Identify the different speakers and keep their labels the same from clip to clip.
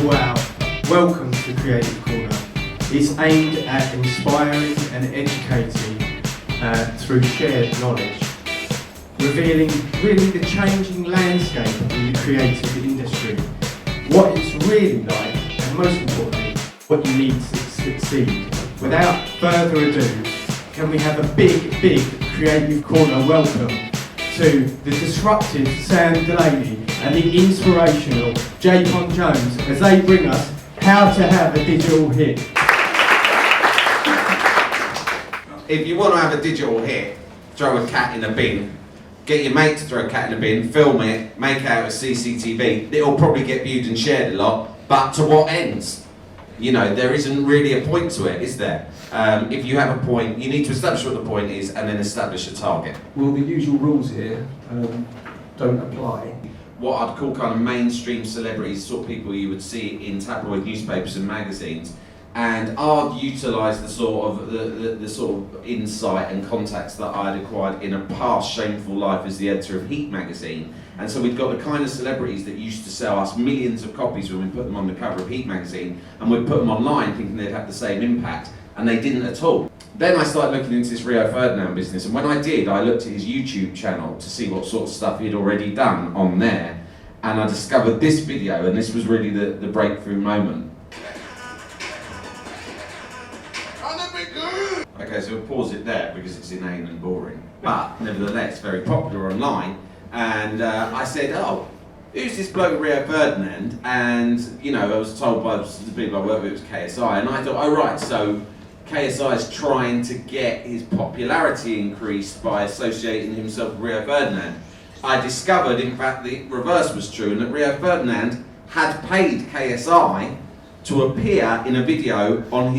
Speaker 1: Wow, welcome to Creative Corner. It's aimed at inspiring and educating through shared knowledge, revealing really the changing landscape of the creative industry, what it's really like, and most importantly, what you need to succeed. Without further ado, can we have a big Creative Corner welcome to the disruptive Sam Delaney and the inspirational Jay Pond-Jones as they bring us how to have a digital hit.
Speaker 2: If you want to have a digital hit, throw a cat in a bin. Get your mate to throw a cat in a bin, film it, make out as CCTV. It'll probably get viewed and shared a lot, but to what ends? You know, there isn't really a point to it, is there? If you have a point, you need to establish what the point is and then establish a target.
Speaker 3: Well, the usual rules here don't apply.
Speaker 2: What I'd call kind of mainstream celebrities, sort of people you would see in tabloid newspapers and magazines, and I'd utilise the sort of the sort of insight and contacts that I'd acquired in a past shameful life as the editor of Heat magazine. And so we'd got the kind of celebrities that used to sell us millions of copies when we put them on the cover of Heat magazine, and we'd put them online thinking they'd have the same impact, and they didn't at all. Then I started looking into this Rio Ferdinand business, and when I did, I looked at his YouTube channel to see what sort of stuff he'd already done on there, and I discovered this video, and this was really the breakthrough moment. Okay, so we'll pause it there because it's inane and boring, but nevertheless very popular online. And I said, oh, who's this bloke Rio Ferdinand? And you know, I was told by the people I work with it was KSI, and I thought, oh right, so KSI is trying to get his popularity increased by associating himself with Rio Ferdinand. I discovered, in fact, the reverse was true, and that Rio Ferdinand had paid KSI to appear in a video on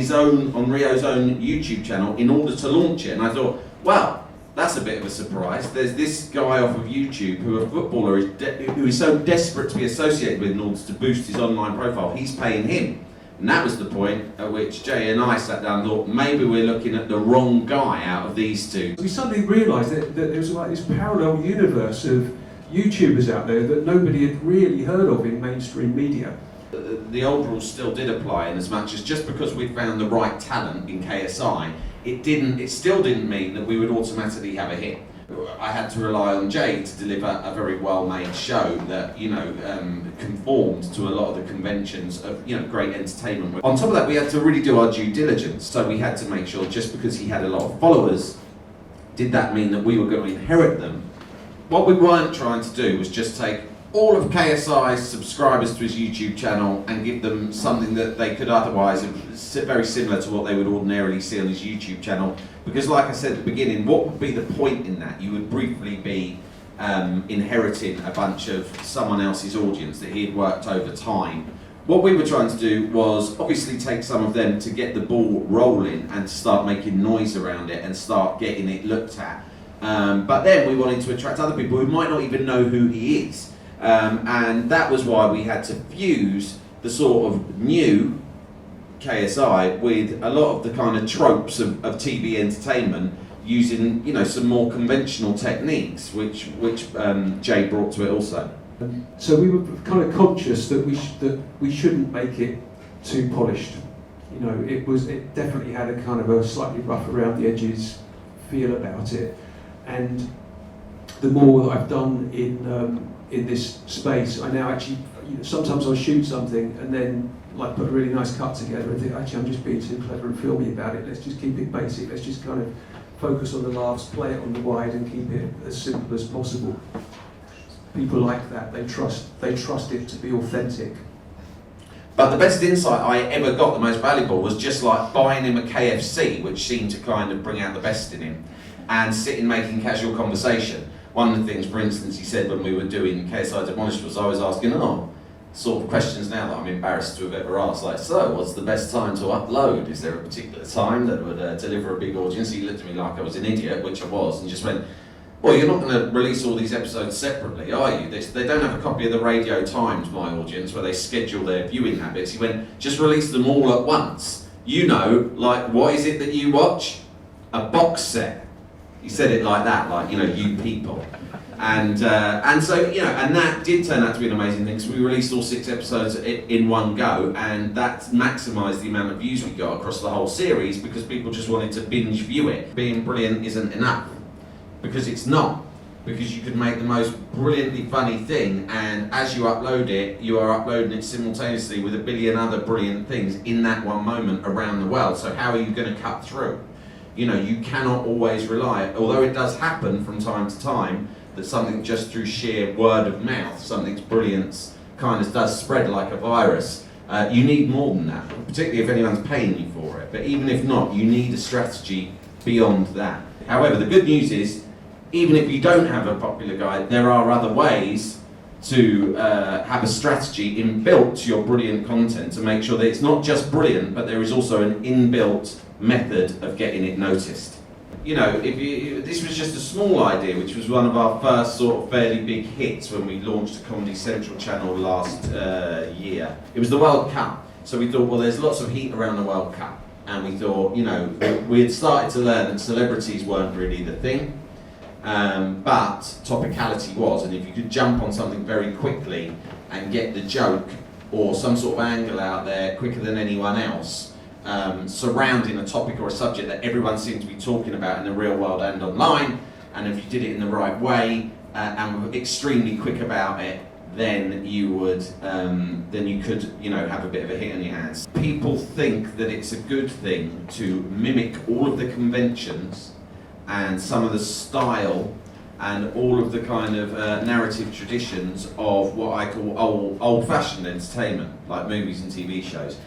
Speaker 2: Rio's own YouTube channel in order to launch it. And I thought, well, that's a bit of a surprise. There's this guy off of YouTube who a footballer who is so desperate to be associated with in order to boost his online profile, he's paying him. And that was the point at which Jay and I sat down and thought, maybe we're looking at the wrong guy out of these two.
Speaker 3: We suddenly realised that there was like this parallel universe of YouTubers out there that nobody had really heard of in mainstream media.
Speaker 2: The old rules still did apply, in as much as just because we found the right talent in KSI, it still didn't mean that we would automatically have a hit. I had to rely on Jay to deliver a very well-made show that, you know, conformed to a lot of the conventions of, you know, great entertainment. On top of that, we had to really do our due diligence, so we had to make sure just because he had a lot of followers, did that mean that we were going to inherit them? What we weren't trying to do was just take all of KSI's subscribers to his YouTube channel and give them something that they could otherwise, very similar to what they would ordinarily see on his YouTube channel. Because like I said at the beginning, what would be the point in that? You would briefly be inheriting a bunch of someone else's audience that he had worked over time. What we were trying to do was obviously take some of them to get the ball rolling and to start making noise around it and start getting it looked at. But then we wanted to attract other people who might not even know who he is. And that was why we had to fuse the sort of new KSI with a lot of the kind of tropes of TV entertainment, using, you know, some more conventional techniques, which Jay brought to it also.
Speaker 3: So we were kind of conscious that we shouldn't make it too polished. You know, it definitely had a kind of a slightly rough around the edges feel about it. And the more that I've done in this space, I now actually, you know, sometimes I'll shoot something and then like put a really nice cut together and think, actually I'm just being too clever and filmy about it, let's just keep it basic, let's just kind of focus on the laughs, play it on the wide and keep it as simple as possible. People like that, they trust it to be authentic.
Speaker 2: But the best insight I ever got, the most valuable, was just like buying him a KFC, which seemed to kind of bring out the best in him, and sitting making casual conversation. One of the things, for instance, he said when we were doing KSI Demolished was I was asking, sort of questions now that I'm embarrassed to have ever asked, like, so what's the best time to upload? Is there a particular time that would deliver a big audience? He looked at me like I was an idiot, which I was, and just went, well, you're not going to release all these episodes separately, are you? They don't have a copy of the Radio Times, my audience, where they schedule their viewing habits. He went, just release them all at once. You know, like, what is it that you watch? A box set. He said it like that, like, you know, you people. And so, you know, and that did turn out to be an amazing thing, because we released all 6 episodes in one go, and that maximised the amount of views we got across the whole series, because people just wanted to binge view it. Being brilliant isn't enough, because it's not. Because you could make the most brilliantly funny thing, and as you upload it, you are uploading it simultaneously with a billion other brilliant things in that one moment around the world. So how are you going to cut through? You know, you cannot always rely, although it does happen from time to time, that something just through sheer word of mouth, something's brilliance kind of does spread like a virus. You need more than that, particularly if anyone's paying you for it. But even if not, you need a strategy beyond that. However, the good news is, even if you don't have a popular guide, there are other ways to have a strategy inbuilt to your brilliant content to make sure that it's not just brilliant, but there is also an inbuilt method of getting it noticed. You know, this was just a small idea, which was one of our first sort of fairly big hits when we launched a Comedy Central channel last year. It was the World Cup. So we thought, well, there's lots of heat around the World Cup. And we thought, you know, we had started to learn that celebrities weren't really the thing. But topicality was, and if you could jump on something very quickly and get the joke or some sort of angle out there quicker than anyone else, surrounding a topic or a subject that everyone seemed to be talking about in the real world and online, and if you did it in the right way and were extremely quick about it, then you would, then you could, you know, have a bit of a hit on your hands. People think that it's a good thing to mimic all of the conventions and some of the style and all of the kind of narrative traditions of what I call old-fashioned entertainment, like movies and TV shows.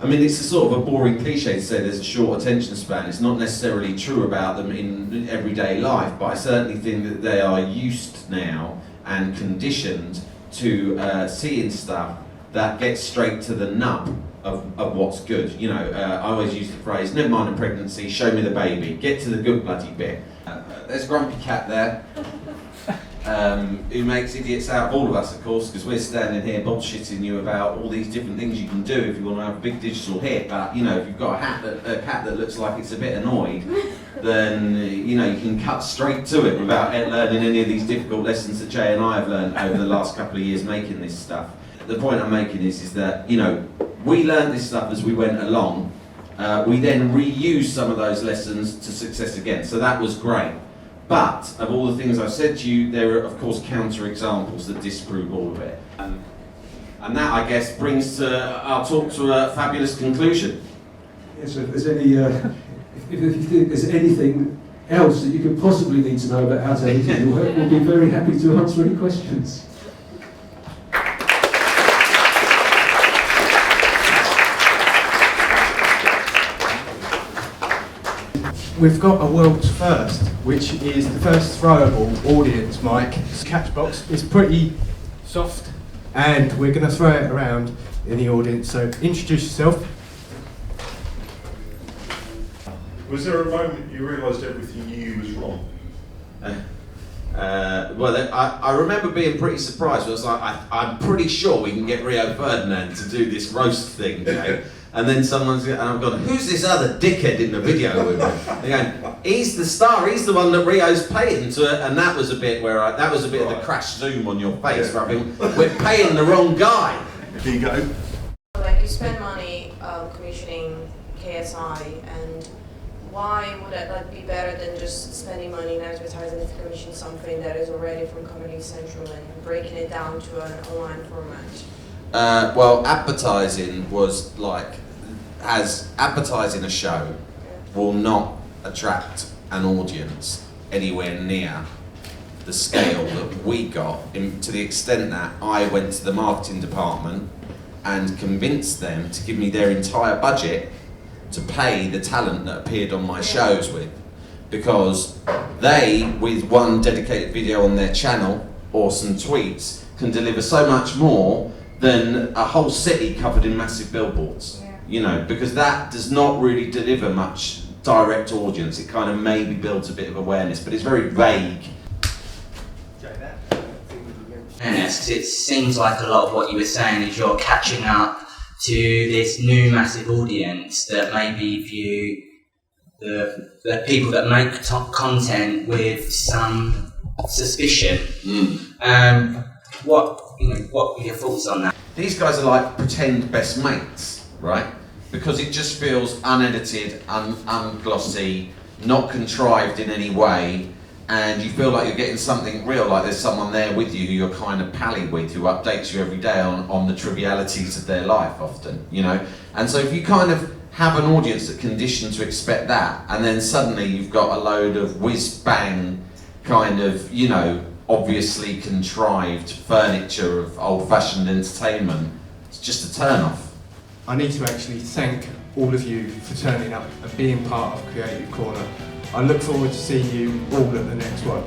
Speaker 2: I mean, it's a sort of a boring cliche to say there's a short attention span. It's not necessarily true about them in everyday life, but I certainly think that they are used now and conditioned to seeing stuff that gets straight to the nub of what's good. You know, I always use the phrase, never mind the pregnancy, show me the baby, get to the good bloody bit. There's Grumpy Cat there, who makes idiots out of all of us, of course, because we're standing here bullshitting you about all these different things you can do if you want to have a big digital hit. But, you know, if you've got a cat that looks like it's a bit annoyed, then, you know, you can cut straight to it without learning any of these difficult lessons that Jay and I have learned over the last couple of years making this stuff. The point I'm making is that, you know, we learned this stuff as we went along. We then reused some of those lessons to success again, so that was great. But of all the things I've said to you, there are of course counter-examples that disprove all of it. And that, I guess, brings our talk to a fabulous conclusion.
Speaker 3: Yes, so if there's any, if you think there's anything else that you could possibly need to know about how to edit your work, we'll be very happy to answer any questions.
Speaker 1: We've got a world's first, which is the first throwable audience mic. Catchbox is pretty soft, and we're going to throw it around in the audience. So introduce yourself.
Speaker 4: Was there a moment you realised everything you knew was wrong?
Speaker 2: Well, I remember being pretty surprised. I was like, I'm pretty sure we can get Rio Ferdinand to do this roast thing, you know? And then and I've gone, who's this other dickhead in the video with me? They're going, he's the star, he's the one that Rio's paying to, and that was a bit where that was a bit of the crash zoom on your face, where I think, we're paying the wrong guy.
Speaker 4: Here you go.
Speaker 5: Like, you spend money commissioning KSI, and why would it be better than just spending money in advertising to commission something that is already from Comedy Central and breaking it down to an online format?
Speaker 2: Well, advertising was as advertising a show will not attract an audience anywhere near the scale that we got, to the extent that I went to the marketing department and convinced them to give me their entire budget to pay the talent that appeared on my shows with, because they, with one dedicated video on their channel or some tweets, can deliver so much more than a whole city covered in massive billboards. You know, because that does not really deliver much direct audience. It kind of maybe builds a bit of awareness, but it's very vague.
Speaker 6: Because it seems like a lot of what you were saying is you're catching up to this new massive audience that maybe view the people that make top content with some suspicion. What are your thoughts on that?
Speaker 2: These guys are like pretend best mates, right? Because it just feels unedited, unglossy, not contrived in any way, and you feel like you're getting something real, like there's someone there with you who you're kind of pally with, who updates you every day on the trivialities of their life often, you know? And so if you kind of have an audience that conditioned to expect that, and then suddenly you've got a load of whiz-bang kind of, you know, obviously contrived furniture of old-fashioned entertainment, it's just a turn-off.
Speaker 1: I need to actually thank all of you for turning up and being part of Creative Corner. I look forward to seeing you all at the next one.